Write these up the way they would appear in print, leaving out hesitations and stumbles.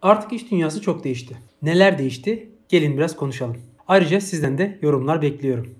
Artık iş dünyası çok değişti. Neler değişti? Gelin biraz konuşalım. Ayrıca sizden de yorumlar bekliyorum.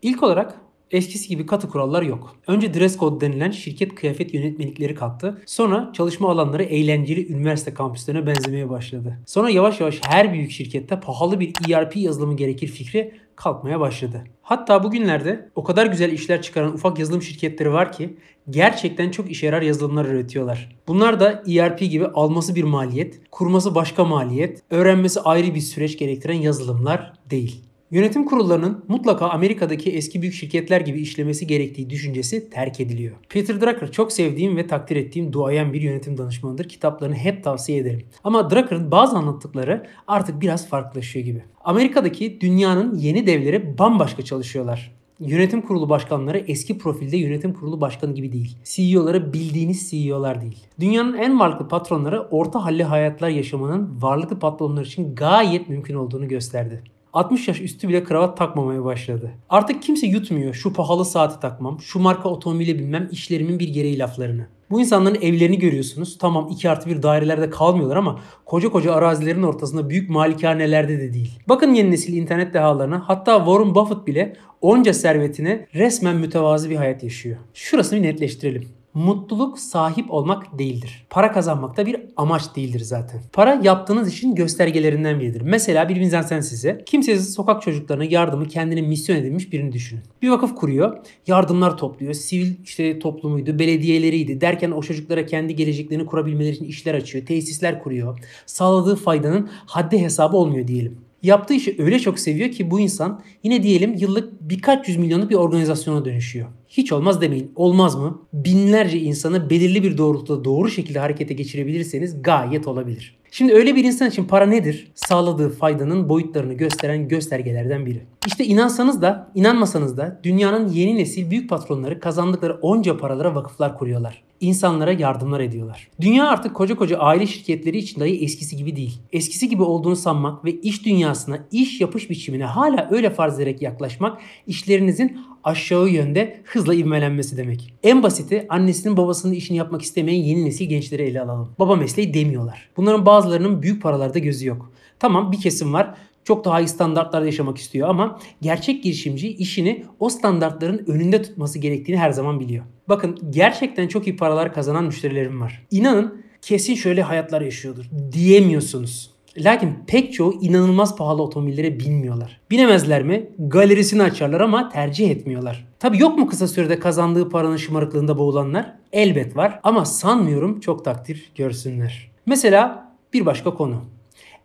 İlk olarak eskisi gibi katı kurallar yok. Önce dress code denilen şirket kıyafet yönetmelikleri kalktı. Sonra çalışma alanları eğlenceli üniversite kampüslerine benzemeye başladı. Sonra yavaş yavaş her büyük şirkette pahalı bir ERP yazılımı gerekir fikri kalkmaya başladı. Hatta bugünlerde o kadar güzel işler çıkaran ufak yazılım şirketleri var ki gerçekten çok işe yarar yazılımlar üretiyorlar. Bunlar da ERP gibi alması bir maliyet, kurması başka maliyet, öğrenmesi ayrı bir süreç gerektiren yazılımlar değil. Yönetim kurullarının mutlaka Amerika'daki eski büyük şirketler gibi işlemesi gerektiği düşüncesi terk ediliyor. Peter Drucker çok sevdiğim ve takdir ettiğim duayen bir yönetim danışmanıdır. Kitaplarını hep tavsiye ederim. Ama Drucker'ın bazı anlattıkları artık biraz farklılaşıyor gibi. Amerika'daki dünyanın yeni devleri bambaşka çalışıyorlar. Yönetim kurulu başkanları eski profilde yönetim kurulu başkanı gibi değil. CEO'ları bildiğiniz CEO'lar değil. Dünyanın en varlıklı patronları orta halli hayatlar yaşamanın varlıklı patronlar için gayet mümkün olduğunu gösterdi. 60 yaş üstü bile kravat takmamaya başladı. Artık kimse yutmuyor şu pahalı saati takmam, şu marka otomobile binmem işlerimin bir gereği laflarını. Bu insanların evlerini görüyorsunuz. Tamam 2+1 dairelerde kalmıyorlar ama koca koca arazilerin ortasında büyük malikanelerde de değil. Bakın yeni nesil internet dehalarına, hatta Warren Buffett bile onca servetine resmen mütevazı bir hayat yaşıyor. Şurasını netleştirelim. Mutluluk sahip olmak değildir. Para kazanmak da bir amaç değildir zaten. Para yaptığınız işin göstergelerinden biridir. Mesela bir mizansen size kimsesiz sokak çocuklarına yardımı kendine misyon edilmiş birini düşünün. Bir vakıf kuruyor, yardımlar topluyor, sivil toplumuydu, belediyeleriydi derken o çocuklara kendi geleceklerini kurabilmeleri için işler açıyor, tesisler kuruyor. Sağladığı faydanın haddi hesabı olmuyor diyelim. Yaptığı işi öyle çok seviyor ki bu insan yine diyelim yıllık birkaç yüz milyonluk bir organizasyona dönüşüyor. Hiç olmaz demeyin. Olmaz mı? Binlerce insanı belirli bir doğrultuda doğru şekilde harekete geçirebilirseniz gayet olabilir. Şimdi öyle bir insan için para nedir? Sağladığı faydanın boyutlarını gösteren göstergelerden biri. İşte inansanız da inanmasanız da dünyanın yeni nesil büyük patronları kazandıkları onca paralara vakıflar kuruyorlar. İnsanlara yardımlar ediyorlar. Dünya artık koca koca aile şirketleri için dahi eskisi gibi değil. Eskisi gibi olduğunu sanmak ve iş dünyasına, iş yapış biçimine hala öyle farz ederek yaklaşmak işlerinizin aşağı yönde hızla ivmelenmesi demek. En basiti annesinin babasının işini yapmak istemeyen yeni nesil gençleri ele alalım. Baba mesleği demiyorlar. Bunların bazılarının büyük paralarda gözü yok. Tamam bir kesim var. Çok daha iyi standartlarda yaşamak istiyor ama gerçek girişimci işini o standartların önünde tutması gerektiğini her zaman biliyor. Bakın gerçekten çok iyi paralar kazanan müşterilerim var. İnanın kesin şöyle hayatlar yaşıyordur diyemiyorsunuz. Lakin pek çoğu inanılmaz pahalı otomobillere binmiyorlar. Binemezler mi? Galerisini açarlar ama tercih etmiyorlar. Tabii yok mu kısa sürede kazandığı paranın şımarıklığında boğulanlar? Elbet var ama sanmıyorum çok takdir görsünler. Mesela bir başka konu.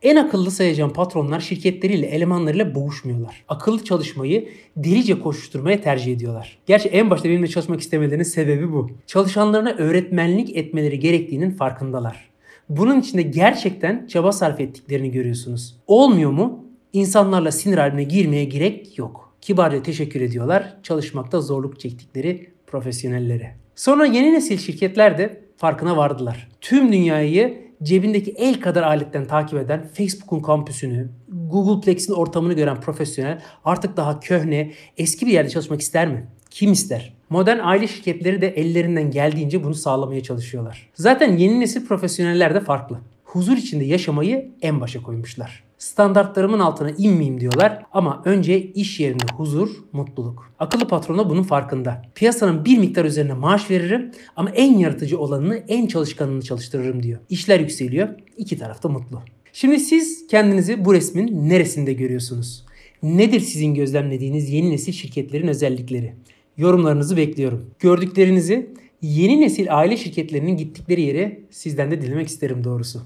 En akıllı sayacağım patronlar şirketleriyle, elemanlarıyla boğuşmuyorlar. Akıllı çalışmayı delice koşuşturmaya tercih ediyorlar. Gerçi en başta benimle çalışmak istemelerinin sebebi bu. Çalışanlarına öğretmenlik etmeleri gerektiğinin farkındalar. Bunun için de gerçekten çaba sarf ettiklerini görüyorsunuz. Olmuyor mu? İnsanlarla sinir haline girmeye gerek yok. Kibarca teşekkür ediyorlar çalışmakta zorluk çektikleri profesyonellere. Sonra yeni nesil şirketler de farkına vardılar. Tüm dünyayı cebindeki el kadar aletten takip eden Facebook'un kampüsünü, Googlepleks'in ortamını gören profesyonel artık daha köhne, eski bir yerde çalışmak ister mi? Kim ister? Modern aile şirketleri de ellerinden geldiğince bunu sağlamaya çalışıyorlar. Zaten yeni nesil profesyoneller de farklı. Huzur içinde yaşamayı en başa koymuşlar. Standartlarımın altına inmeyeyim diyorlar ama önce iş yerinde huzur, mutluluk. Akıllı patrona bunun farkında. Piyasanın bir miktar üzerine maaş veririm ama en yaratıcı olanını, en çalışkanını çalıştırırım diyor. İşler yükseliyor, iki taraf da mutlu. Şimdi siz kendinizi bu resmin neresinde görüyorsunuz? Nedir sizin gözlemlediğiniz yeni nesil şirketlerin özellikleri? Yorumlarınızı bekliyorum. Gördüklerinizi yeni nesil aile şirketlerinin gittikleri yere sizden de dinlemek isterim doğrusu.